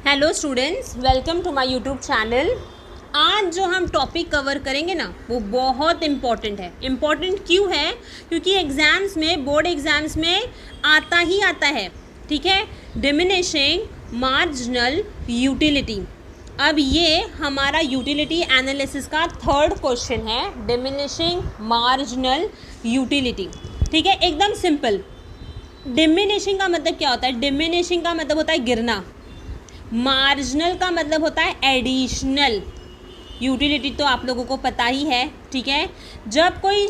Hello students, welcome to my YouTube channel. आज जो हम टॉपिक कवर करेंगे ना वो बहुत इम्पॉर्टेंट है। इम्पॉर्टेंट क्यों है? क्योंकि एग्ज़ाम्स में, बोर्ड एग्ज़ाम्स में आता ही आता है। ठीक है, डिमिनिशिंग मार्जिनल यूटिलिटी। अब ये हमारा यूटिलिटी एनालिसिस का थर्ड क्वेश्चन है, डिमिनिशिंग मार्जिनल यूटिलिटी। ठीक है, एकदम सिंपल। डिमिनिशिंग का मतलब क्या होता है? डिमिनिशिंग का मतलब होता है गिरना। मार्जिनल का मतलब होता है एडिशनल। यूटिलिटी तो आप लोगों को पता ही है। ठीक है, जब कोई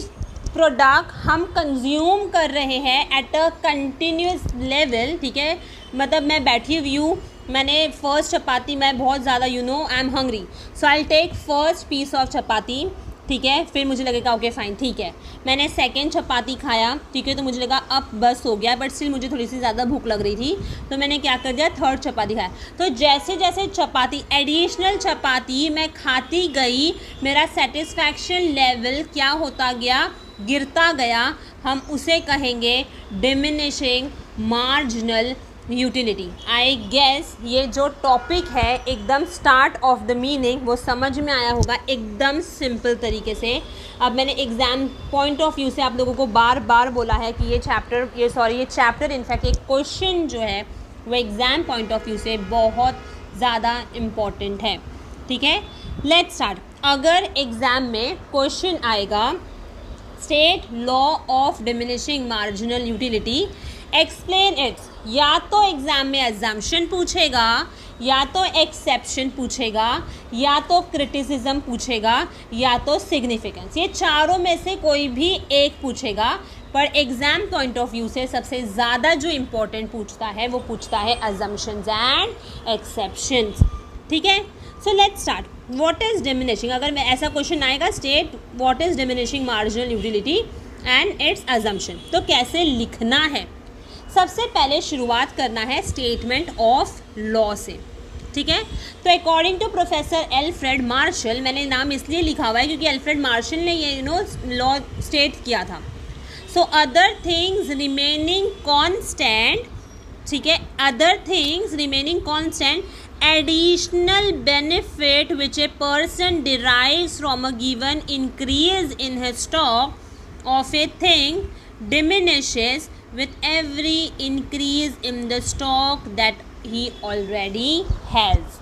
प्रोडक्ट हम कंज्यूम कर रहे हैं एट अ कंटिन्यूस लेवल, ठीक है, मतलब मैं बैठी हुई हूँ, मैंने फर्स्ट चपाती, मैं बहुत ज़्यादा I am hungry, so I take first piece of chapati. ठीक है, फिर मुझे लगेगा ओके फाइन, ठीक है, मैंने सेकेंड चपाती खाया। ठीक है, तो मुझे लगा अब बस हो गया, बट स्टिल मुझे थोड़ी सी ज़्यादा भूख लग रही थी, तो मैंने क्या कर दिया, थर्ड चपाती खाया। तो जैसे जैसे चपाती, एडिशनल चपाती मैं खाती गई, मेरा सेटिस्फैक्शन लेवल क्या होता गया, गिरता गया। हम उसे कहेंगे diminishing marginal utility. I guess ये जो टॉपिक है एकदम स्टार्ट ऑफ द मीनिंग वो समझ में आया होगा एकदम सिंपल तरीके से। अब मैंने एग्जाम पॉइंट ऑफ व्यू से आप लोगों को बार बार बोला है कि ये चैप्टर इनफैक्ट एक क्वेश्चन जो है वो एग्ज़ाम पॉइंट ऑफ व्यू से बहुत ज़्यादा इम्पॉर्टेंट है। ठीक है, लेट्स स्टार्ट। अगर एग्ज़ाम में क्वेश्चन आएगा state law of diminishing marginal utility, explain it's, या तो एग्जाम में अजम्पशन पूछेगा, या तो एक्सेप्शन पूछेगा, या तो क्रिटिसिज्म पूछेगा, या तो सिग्निफिकेंस। ये चारों में से कोई भी एक पूछेगा, पर एग्जाम पॉइंट ऑफ व्यू से सबसे ज़्यादा जो इम्पोर्टेंट पूछता है वो पूछता है अजम्पशंस एंड एक्सेप्शंस। ठीक है, so let's start. What is diminishing? अगर मैं ऐसा क्वेश्चन आएगा, state what is diminishing marginal utility and it's assumption, तो कैसे लिखना है? सबसे पहले शुरुआत करना है स्टेटमेंट ऑफ लॉ से। ठीक है, तो according to professor Alfred Marshall, मैंने नाम इसलिए लिखा हुआ है क्योंकि एल्फ्रेड मार्शल ने ये लॉ स्टेट किया था। So other things remaining constant, ठीक है, other things remaining constant, additional benefit which a person derives from a given increase in his stock of a thing diminishes with every increase in the stock that he already has.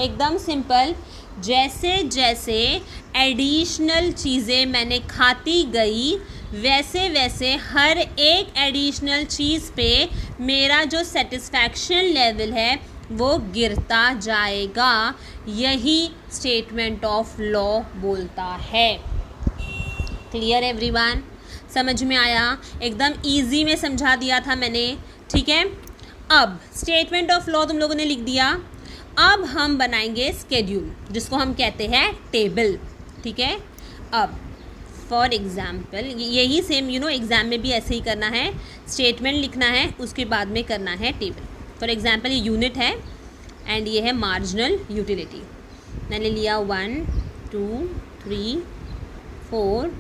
एकदम simple. जैसे जैसे additional चीज़ें मैंने खाती गई, वैसे वैसे हर एक एडिशनल चीज़ पे मेरा जो सेटिस्फैक्शन लेवल है वो गिरता जाएगा। यही स्टेटमेंट ऑफ लॉ बोलता है। Clear everyone? समझ में आया? एकदम इजी में समझा दिया था मैंने। ठीक है, अब स्टेटमेंट ऑफ लॉ तुम लोगों ने लिख दिया। अब हम बनाएंगे स्केड्यूल, जिसको हम कहते हैं टेबल। ठीक है, अब फॉर एग्जाम्पल यही सेम एग्ज़ाम में भी ऐसे ही करना है, स्टेटमेंट लिखना है, उसके बाद में करना है टेबल। फॉर एग्जाम्पल ये यूनिट है एंड ये है मार्जिनल यूटिलिटी। मैंने लिया 1 2 3 4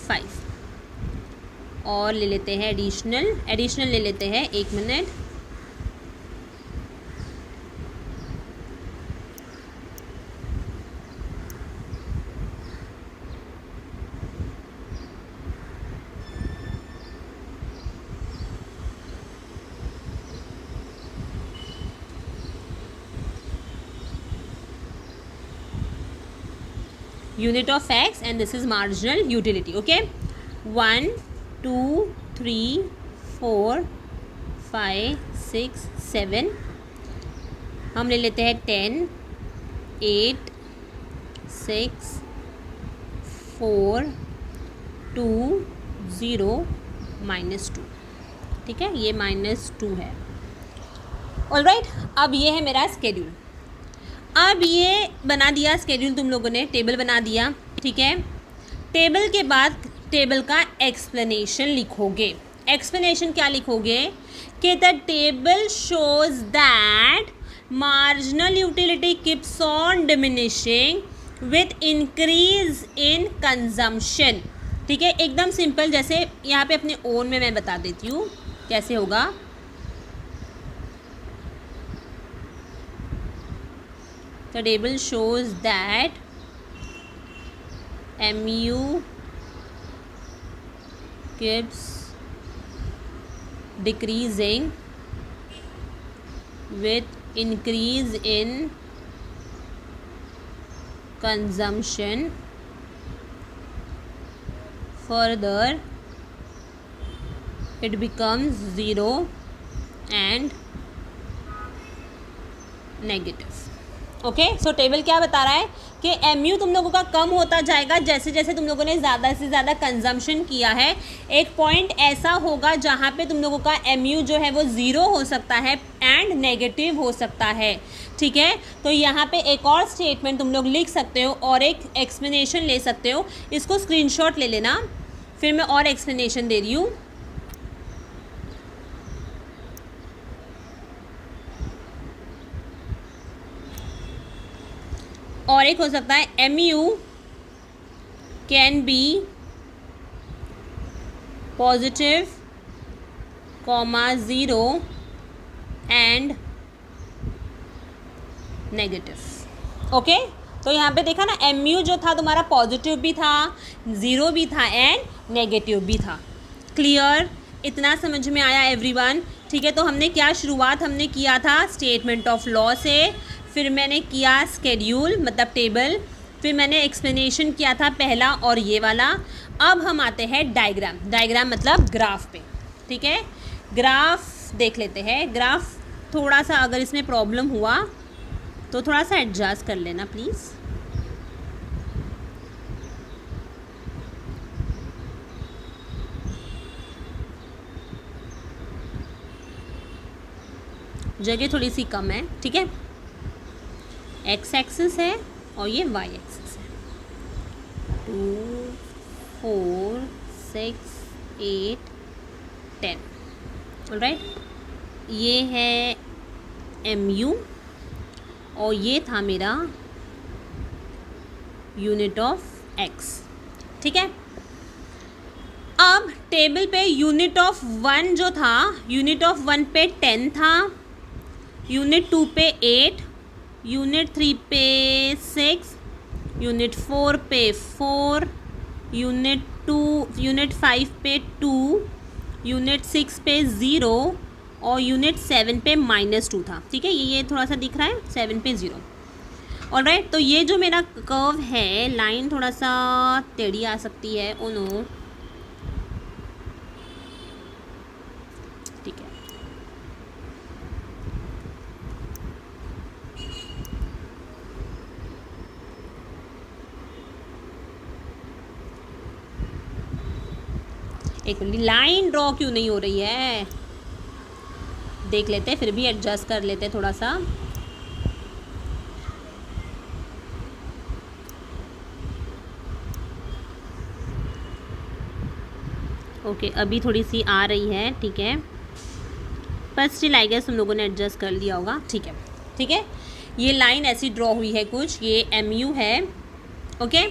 5 और ले लेते हैं एडिशनल ले लेते हैं, 1 minute. Unit of x and this is marginal utility. Okay, 1 2 3 4 5 6 7, हम ले लेते हैं 10 8 6 4 2 0 -2। ठीक है, ये -2 है। ऑलराइट, अब ये है मेरा स्केड्यूल। अब ये बना दिया स्केड्यूल तुम लोगों ने, टेबल बना दिया। ठीक है, टेबल के बाद टेबल का एक्सप्लेनेशन लिखोगे। एक्सप्लेनेशन क्या लिखोगे कि the table shows that marginal utility keeps on diminishing with increase in consumption. ठीक है, एकदम सिंपल। जैसे यहाँ पे अपने ओन में मैं बता देती हूँ कैसे होगा। the table shows that mu keeps decreasing with increase in consumption. Further, it becomes 0 and negative. Okay, so table क्या बता रहा है कि एमयू तुम लोगों का कम होता जाएगा जैसे जैसे तुम लोगों ने ज़्यादा से ज़्यादा कंजम्पशन किया है. एक पॉइंट ऐसा होगा जहाँ पे तुम लोगों का एमयू जो है वो 0 हो सकता है एंड नेगेटिव हो सकता है. ठीक है, तो यहाँ पे एक और स्टेटमेंट तुम लोग लिख सकते हो और एक एक्सप्लेनेशन ले सकते हो. इसको स्क्रीनशॉट ले लेना, फिर मैं और एक्सप्लेनेशन दे रही हूँ. और एक हो सकता है MU can be positive, 0 and negative. Okay, तो यहाँ पे देखा ना, एमयू जो था तुम्हारा पॉजिटिव भी था, 0 भी था एंड नेगेटिव भी था. क्लियर? इतना समझ में आया एवरीवन? ठीक है, तो हमने क्या शुरुआत हमने किया था स्टेटमेंट ऑफ लॉ से, फिर मैंने किया स्केड्यूल मतलब टेबल, फिर मैंने एक्सप्लेनेशन किया था पहला और ये वाला. अब हम आते हैं डायग्राम. डायग्राम मतलब ग्राफ पे. ठीक है, ग्राफ देख लेते हैं. ग्राफ थोड़ा सा अगर इसमें प्रॉब्लम हुआ तो थोड़ा सा एडजस्ट कर लेना प्लीज़. जगह थोड़ी सी कम है. ठीक है, एक्स एक्सिस है और ये वाई एक्सिस है. 2 4 6 8 10. ऑलराइट, ये है एमयू और ये था मेरा यूनिट ऑफ एक्स. ठीक है, अब टेबल पे यूनिट ऑफ 1 जो था, यूनिट ऑफ 1 पे 10 था, यूनिट 2 पे 8, यूनिट 3 पे 6, यूनिट 4 पे 4, यूनिट 5 पे 2, यूनिट 6 पे 0 और यूनिट 7 पे -2 था. ठीक है, ये थोड़ा सा दिख रहा है, 7 पे 0. ऑलराइट, तो ये जो मेरा कर्व है, लाइन थोड़ा सा टेढ़ी आ सकती है. ओ नो, ठीक है. एक मिनट, लाइन ड्रॉ क्यों नहीं हो रही है, देख लेते हैं, फिर भी एडजस्ट कर लेते हैं थोड़ा सा. ओके, अभी थोड़ी सी आ रही है. ठीक है, पर स्टिल आई गेस तुम लोगों ने एडजस्ट कर लिया होगा. ठीक है, ठीक है, ये लाइन ऐसी ड्रॉ हुई है कुछ, ये एमयू है. ओके,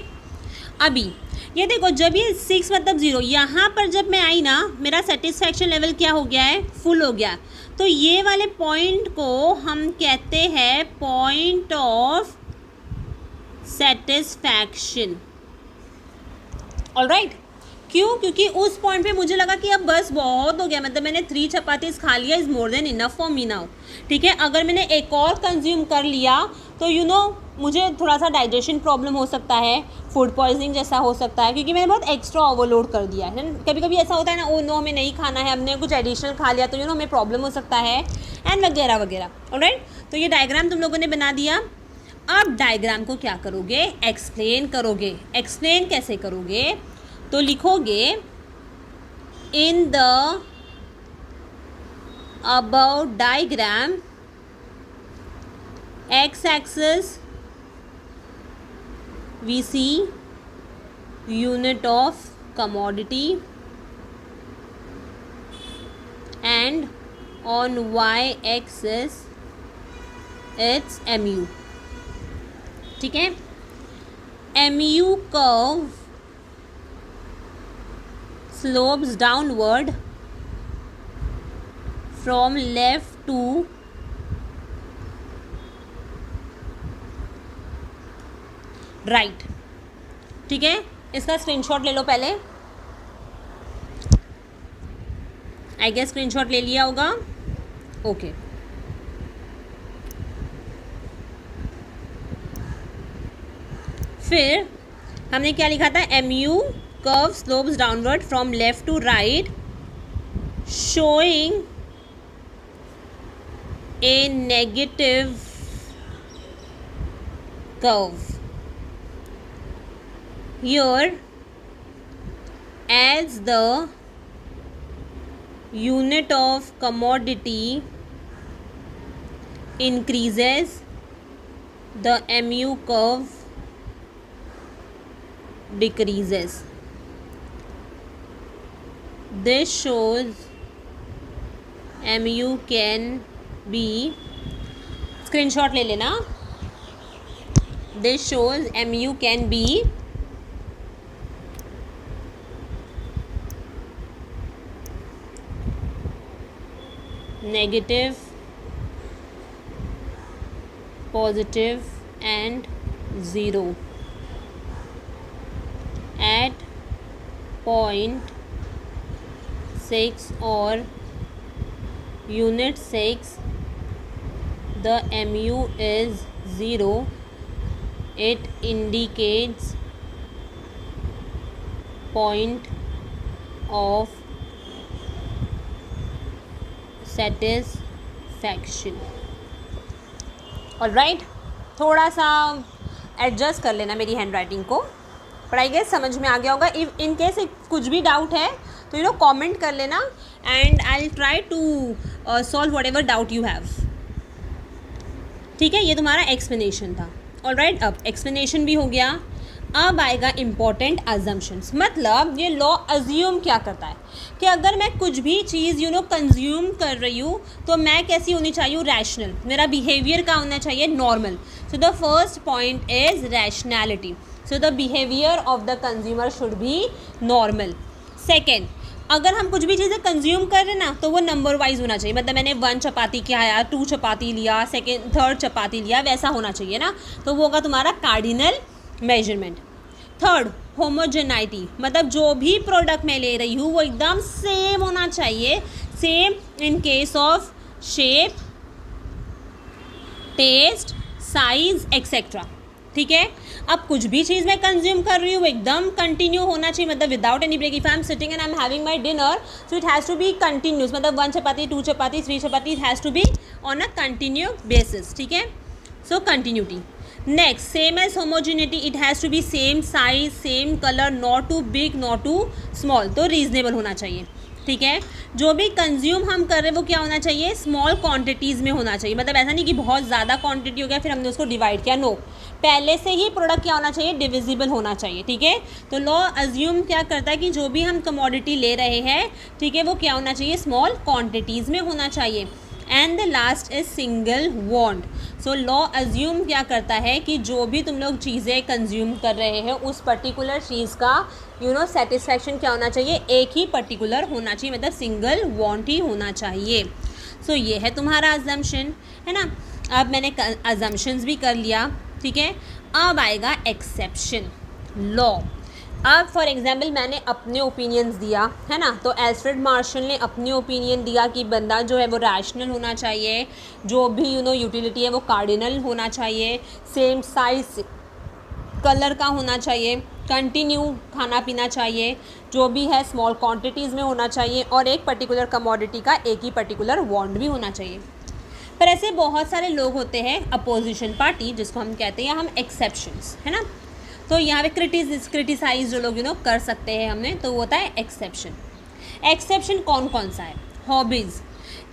अभी ये देखो, जब ये 6 मतलब 0, यहाँ पर जब मैं आई ना, मेरा सेटिस्फैक्शन लेवल क्या हो गया है, फुल हो गया. तो ये वाले पॉइंट को हम कहते हैं पॉइंट ऑफ सेटिस्फैक्शन. ऑलराइट, क्यों? क्योंकि उस पॉइंट पे मुझे लगा कि अब बस बहुत हो गया, मतलब मैंने 3 चपातीस खा लिया, is more than enough for me now. ठीक है, अगर मैंने एक और कंज्यूम कर लिया तो मुझे थोड़ा सा डाइजेशन प्रॉब्लम हो सकता है, फूड पॉइजनिंग जैसा हो सकता है, क्योंकि मैंने बहुत एक्स्ट्रा ओवरलोड कर दिया है. कभी कभी ऐसा होता है ना, ओ नो हमें नहीं खाना है, हमने कुछ एडिशनल खा लिया तो हमें प्रॉब्लम हो सकता है एंड वगैरह वगैरह. ऑलराइट, तो ये डायग्राम तुम लोगों ने बना दिया. अब डायग्राम को क्या करोगे, एक्सप्लेन करोगे. एक्सप्लेन कैसे करोगे, तो लिखोगे in the about diagram x axis we see unit of commodity and on y axis it's mu. ठीक है, mu curve slopes downward from left to right. ठीक है, इसका स्क्रीनशॉट ले लो पहले। आई गेस स्क्रीनशॉट ले लिया होगा। ओके, फिर हमने क्या लिखा था, MU curve slopes downward from left to right showing a negative curve. Here, as the unit of commodity increases, the MU curve decreases. This shows MU can be, screenshot ले लेना, this shows MU can be negative, positive and 0 at point 6 or unit 6. The MU is 0. It indicates point of satisfaction. Alright, थोड़ा सा adjust कर लेना मेरी hand writing को, पर I guess समझ में आ गया होगा। इफ इन केस कुछ भी डाउट है तो कमेंट कर लेना and I will try to solve whatever doubt you have. ठीक है, ये तुम्हारा एक्सप्लेनेशन था। ऑलराइट, अब एक्सप्लेनेशन भी हो गया, अब आएगा इम्पॉर्टेंट अजम्पशंस। मतलब ये लॉ अज्यूम क्या करता है कि अगर मैं कुछ भी चीज़ कंज्यूम कर रही हूँ तो मैं कैसी होनी चाहिए, रैशनल, मेरा बिहेवियर का होना चाहिए normal. So the first point is rationality. So the behaviour of the consumer should be normal. Second, अगर हम कुछ भी चीज़ें कंज्यूम कर रहे हैं ना तो वो नंबर वाइज होना चाहिए। मतलब मैंने 1 चपाती खाया, 2 चपाती लिया, सेकेंड 3rd चपाती लिया, वैसा होना चाहिए ना, तो वो होगा तुम्हारा कार्डिनल मेजरमेंट। थर्ड, होमोजेनाइटी, मतलब जो भी प्रोडक्ट मैं ले रही हूँ वो एकदम सेम होना चाहिए, same in case of shape, taste, size etcetera. ठीक है, अब कुछ भी चीज़ मैं कंज्यूम कर रही हूँ वो एकदम कंटिन्यू होना चाहिए, मतलब without any break. If I am sitting and I am having my dinner, so it has to be continuous, मतलब 1 chapati, 2 chapati, 3 chapati, it has to be on a continue basis. ठीक है, so continuity. Next, same as homogeneity, it has to be same size, same colour, not too big, not too small, तो reasonable होना चाहिए। ठीक है, जो भी कंज्यूम हम कर रहे हैं वो क्या होना चाहिए, स्मॉल क्वांटिटीज़ में होना चाहिए। मतलब ऐसा नहीं कि बहुत ज़्यादा क्वांटिटी हो गया फिर हमने उसको डिवाइड किया, नो, पहले से ही प्रोडक्ट क्या होना चाहिए, डिविजिबल होना चाहिए। ठीक है, तो लॉ अज्यूम क्या करता है कि जो भी हम कमोडिटी ले रहे हैं, ठीक है, वो क्या होना चाहिए, स्मॉल क्वांटिटीज़ में होना चाहिए। And the last is single want. So law assume क्या करता है कि जो भी तुम लोग चीज़ें कंज्यूम कर रहे हैं उस पर्टिकुलर चीज़ का सेटिस्फैक्शन क्या होना चाहिए, एक ही पर्टिकुलर होना चाहिए, मतलब सिंगल वॉन्ट ही होना चाहिए। सो ये है तुम्हारा अजम्पशन, है ना। अब मैंने अजम्पशंस भी कर लिया। ठीक है, अब आएगा एक्सेप्शन लॉ। अब फॉर एग्जांपल मैंने अपने ओपिनियंस दिया, है ना, तो एल्फ्रेड मार्शल ने अपनी ओपिनियन दिया कि बंदा जो है वो रैशनल होना चाहिए, जो भी यूटिलिटी है वो कार्डिनल होना चाहिए, सेम साइज कलर का होना चाहिए, कंटिन्यू खाना पीना चाहिए, जो भी है स्मॉल क्वांटिटीज़ में होना चाहिए, और एक पर्टिकुलर कमोडिटी का एक ही पर्टिकुलर वॉन्ट भी होना चाहिए। पर ऐसे बहुत सारे लोग होते हैं अपोजिशन पार्टी, जिसको हम कहते हैं हम एक्सेप्शंस, है ना। तो यहाँ पे क्रिटिसाइज जो लोग कर सकते हैं हमने, तो वो होता है एक्सेप्शन। एक्सेप्शन कौन कौन सा है, हॉबीज़।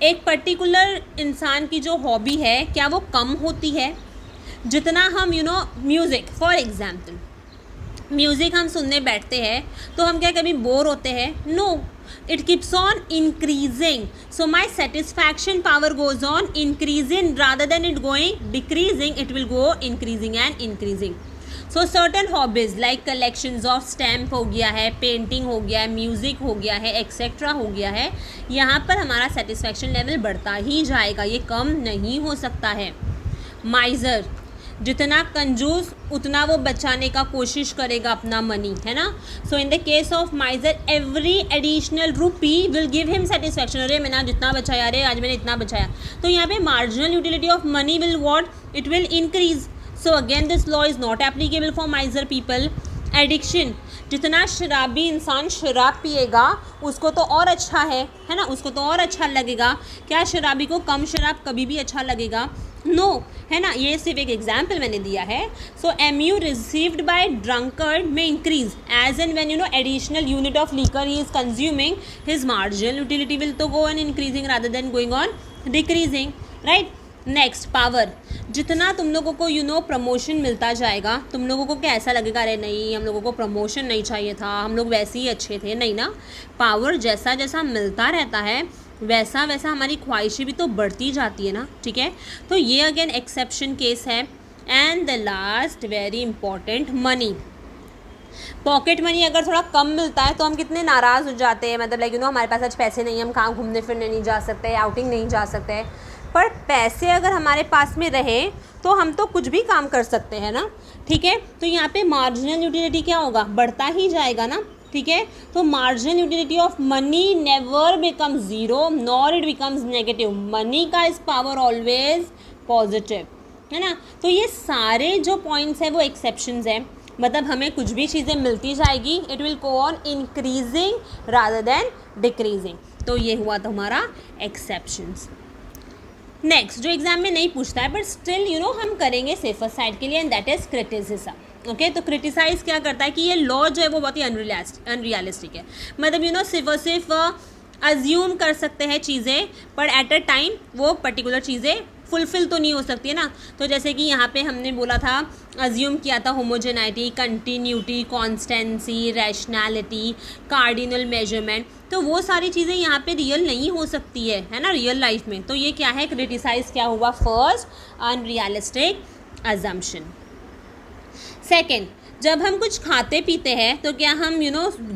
एक पर्टिकुलर इंसान की जो हॉबी है क्या वो कम होती है जितना हम म्यूज़िक, फॉर एग्जाम्पल म्यूज़िक हम सुनने बैठते हैं तो हम क्या कभी बोर होते हैं, no, it keeps on increasing, so my satisfaction power goes on increasing rather than it going decreasing, it will go increasing and increasing. So certain hobbies like collections of stamp हो गया है, painting हो गया है, music हो गया है, etcetera हो गया है, यहाँ पर हमारा सेटिस्फैक्शन लेवल बढ़ता ही जाएगा, ये कम नहीं हो सकता है। माइज़र, जितना कंजूस उतना वो बचाने का कोशिश करेगा अपना मनी, है ना. So in the case of miser every additional rupee will give him satisfaction. अरे मैंने आज इतना बचाया, अरे आज मैंने इतना बचाया. तो यहाँ पे marginal utility of money will what, it will increase. So again this law is not applicable for माइजर people. Addiction, जितना शराबी इंसान शराब पिएगा उसको तो और अच्छा है ना, उसको तो और अच्छा लगेगा. क्या शराबी को कम शराब कभी भी अच्छा लगेगा? नो, है ना. ये सिर्फ एक एग्जाम्पल मैंने दिया है. So MU received by drunkard में increase as and when additional unit of liquor he is consuming, his marginal utility will to go on increasing rather than going on decreasing, right. Next, power. जितना तुम लोगों को promotion मिलता जाएगा, तुम लोगों को क्या ऐसा लगेगा, अरे नहीं हम लोगों को प्रमोशन नहीं चाहिए था, हम लोग वैसे ही अच्छे थे. नहीं ना. पावर जैसा जैसा मिलता रहता है वैसा वैसा हमारी ख्वाहिशें भी तो बढ़ती जाती है ना. ठीक है. तो ये अगेन एक्सेप्शन केस है. And the last very important, money. Pocket money अगर थोड़ा कम मिलता है तो हम कितने नाराज़ हो जाते हैं, मतलब लाइक हमारे पास आज पैसे नहीं, हम कहाँ घूमने फिरने नहीं जा सकते, आउटिंग नहीं जा सकते. पर पैसे अगर हमारे पास में रहे तो हम तो कुछ भी काम कर सकते हैं ना. ठीक है. तो यहाँ पे मार्जिनल यूटिलिटी क्या होगा, बढ़ता ही जाएगा ना. ठीक है. तो marginal utility of money never becomes zero nor it becomes negative. Money का इज पावर ऑलवेज पॉजिटिव, है ना. तो ये सारे जो पॉइंट्स हैं वो एक्सेप्शंस हैं, मतलब हमें कुछ भी चीज़ें मिलती जाएगी, it will go on increasing rather then decreasing. तो ये हुआ तुम्हारा एक्सेप्शंस. नेक्स्ट, जो एग्जाम में नहीं पूछता है बट स्टिल हम करेंगे सेफर साइड के लिए, and that is criticism. Okay. तो क्रिटिसाइज क्या करता है कि ये लॉ जो है वो बहुत ही अनरियलिस्टिक है. मतलब सिर्फ अज्यूम कर सकते हैं चीज़ें, पर एट अ टाइम वो पर्टिकुलर चीज़ें फुलफिल तो नहीं हो सकती है ना. तो जैसे कि यहाँ पे हमने बोला था, अज्यूम किया था homogeneity, continuity, constancy, rationality, cardinal measurement. तो वो सारी चीज़ें यहाँ पे रियल नहीं हो सकती है ना, रियल लाइफ में. तो ये क्या है, क्रिटिसाइज क्या हुआ, फर्स्ट अनरियलिस्टिक अजम्पशन. सेकेंड, जब हम कुछ खाते पीते हैं तो क्या हम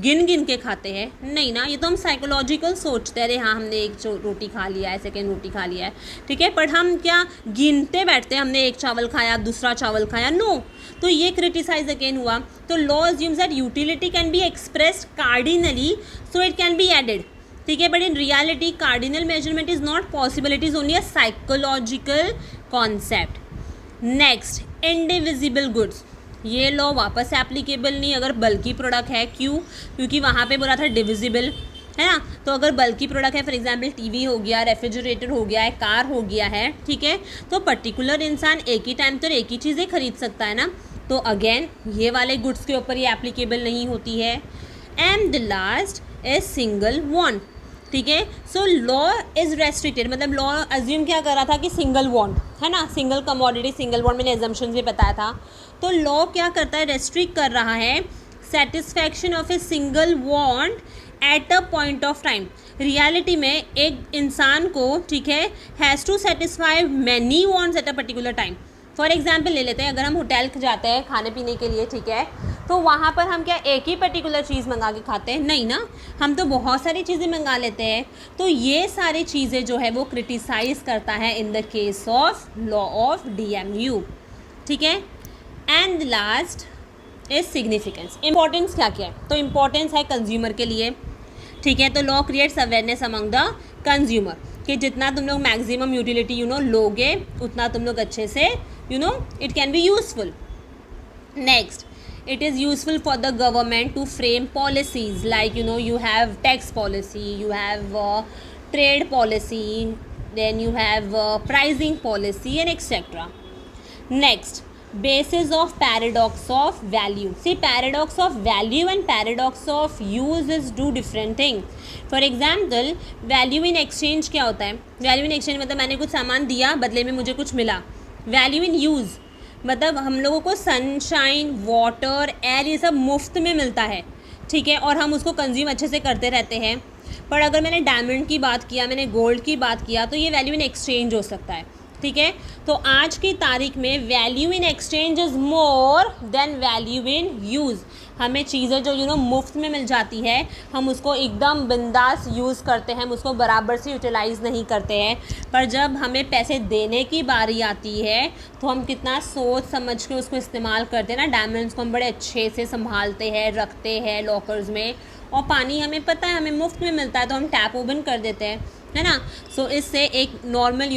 गिन गिन के खाते हैं? नहीं ना. ये तो हम साइकोलॉजिकल सोचते हैं, अरे हाँ हमने एक रोटी खा लिया है, सेकेंड रोटी खा लिया है, ठीक है. पर हम क्या गिनते बैठते हैं, हमने एक चावल खाया, दूसरा चावल खाया? नो. तो ये क्रिटिसाइज अगेन हुआ. तो law assumes that utility can be expressed cardinally, so it can be added. ठीक है. But in reality cardinal measurement is not possible, it is only a psychological concept. Next, indivisible goods. ये law वापस applicable नहीं अगर बल्कि product है. क्यों? क्योंकि वहाँ पे बोला था डिविजिबल, है ना. तो अगर बल्कि प्रोडक्ट है, फॉर एग्जांपल टीवी हो गया, रेफ्रिजरेटर हो गया है, कार हो गया है, ठीक है, तो पर्टिकुलर इंसान एक ही टाइम तो एक ही चीज़ें खरीद सकता है ना. तो अगेन ये वाले गुड्स के ऊपर ये एप्लीकेबल नहीं होती है. And the last is single want. ठीक है. सो लॉ इज रेस्ट्रिक्टेड, मतलब लॉ अज्यूम क्या कर रहा था कि सिंगल वॉन्ट, है ना, सिंगल कमोडिटी, सिंगल वॉन्ट, मैंने एजम्पशन भी बताया था. तो लॉ क्या करता है, रेस्ट्रिक्ट कर रहा है satisfaction of a single want at a point of time. Reality में एक इंसान को, ठीक है, has to satisfy many wants at a particular time. For example ले लेते हैं, अगर हम होटल जाते हैं खाने पीने के लिए, ठीक है, तो वहाँ पर हम क्या एक ही पर्टिकुलर चीज़ मंगा के खाते हैं? नहीं ना. हम तो बहुत सारी चीज़ें मंगा लेते हैं. तो ये सारी चीज़ें जो है वो क्रिटिसाइज़ करता है इन the case of law of DMU. ठीक है. And last is significance. Importance क्या क्या है? तो इंपॉर्टेंस है कंज्यूमर के लिए. ठीक है. तो law creates awareness among the consumer कि जितना तुम लोग मैक्सिमम यूटिलिटी लोगे उतना तुम लोग अच्छे से it can be useful. Next, it is useful for the government to frame policies like you have tax policy, you have trade policy, then you have pricing policy and etc. Next, basis of paradox of value. See, paradox of value and paradox of use is two different thing. For example, value in exchange क्या होता है? Value in exchange मतलब मैंने कुछ सामान दिया, बदले में मुझे कुछ मिला. Value in use मतलब हम लोगों को सनशाइन, वाटर, एयर, ये सब मुफ्त में मिलता है, ठीक है, और हम उसको कंज्यूम अच्छे से करते रहते हैं. पर अगर मैंने डायमंड की बात किया, मैंने गोल्ड की बात किया, तो ये वैल्यू इन एक्सचेंज हो सकता है. ठीक है. तो आज की तारीख में value in exchange is more than value in use. हमें चीज़ें जो मुफ्त में मिल जाती है हम उसको एकदम बिंदास यूज़ करते हैं, हम उसको बराबर से यूटिलाइज़ नहीं करते हैं। पर जब हमें पैसे देने की बारी आती है तो हम कितना सोच समझ के उसको इस्तेमाल करते हैं ना। डायमंड्स को हम बड़े अच्छे से संभालते हैं, रखते हैं लॉकर्स में। और पानी हमें पता है हमें मुफ्त में मिलता है तो हम टैप ओपन कर देते हैं, है ना। सो इससे एक नॉर्मल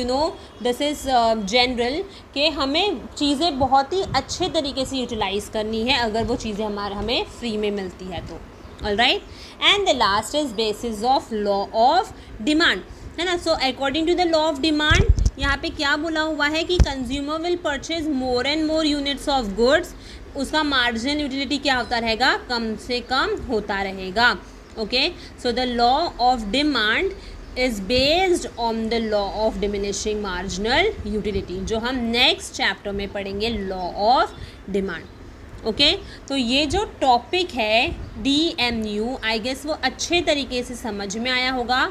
दिस इज़ जनरल कि हमें चीज़ें बहुत ही अच्छे तरीके से यूटिलाइज़ करनी है अगर वो चीज़ें हमें फ्री में मिलती है तो। Alright, and the last is basis of law of demand, है ना। So according to the law of demand यहाँ पे क्या बोला हुआ है कि consumer will purchase more and more units of goods, उसका मार्जिनल यूटिलिटी क्या होता रहेगा, कम से कम होता रहेगा। Okay, so the law of demand is based on the law of diminishing marginal utility, जो हम नेक्स्ट चैप्टर में पढ़ेंगे, लॉ ऑफ डिमांड। ओके, तो ये जो टॉपिक है DMU आई गेस वो अच्छे तरीके से समझ में आया होगा।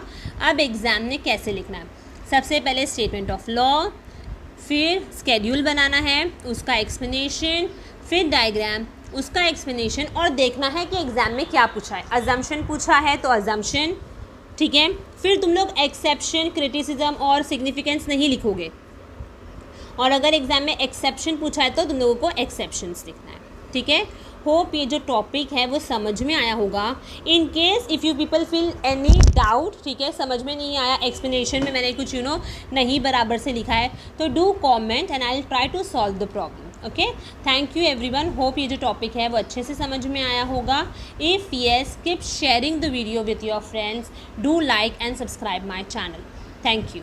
अब एग्ज़ाम में कैसे लिखना है, सबसे पहले स्टेटमेंट ऑफ लॉ, फिर स्केड्यूल बनाना है, उसका एक्सप्लेनेशन, फिर डायग्राम, उसका एक्सप्लेनेशन, और देखना है कि एग्ज़ाम में क्या पूछा है। अजम्पशन पूछा है तो अजम्पशन, ठीक है। फिर तुम लोग एक्सेप्शन, क्रिटिसिज्म और सिग्निफिकेंस नहीं लिखोगे, और अगर एग्ज़ाम में एक्सेप्शन पूछा है तो तुम लोगों को एक्सेप्शंस लिखना है, ठीक है। होप ये जो टॉपिक है वो समझ में आया होगा। In case if you people feel any doubt, ठीक है, समझ में नहीं आया, एक्सप्लेनेशन में मैंने कुछ नहीं बराबर से लिखा है, तो do comment and I will try to solve the problem. Okay, thank you everyone. Hope ये जो टॉपिक है वो अच्छे से समझ में आया होगा। If yes, keep sharing the video with your friends, do like and subscribe my channel. Thank you.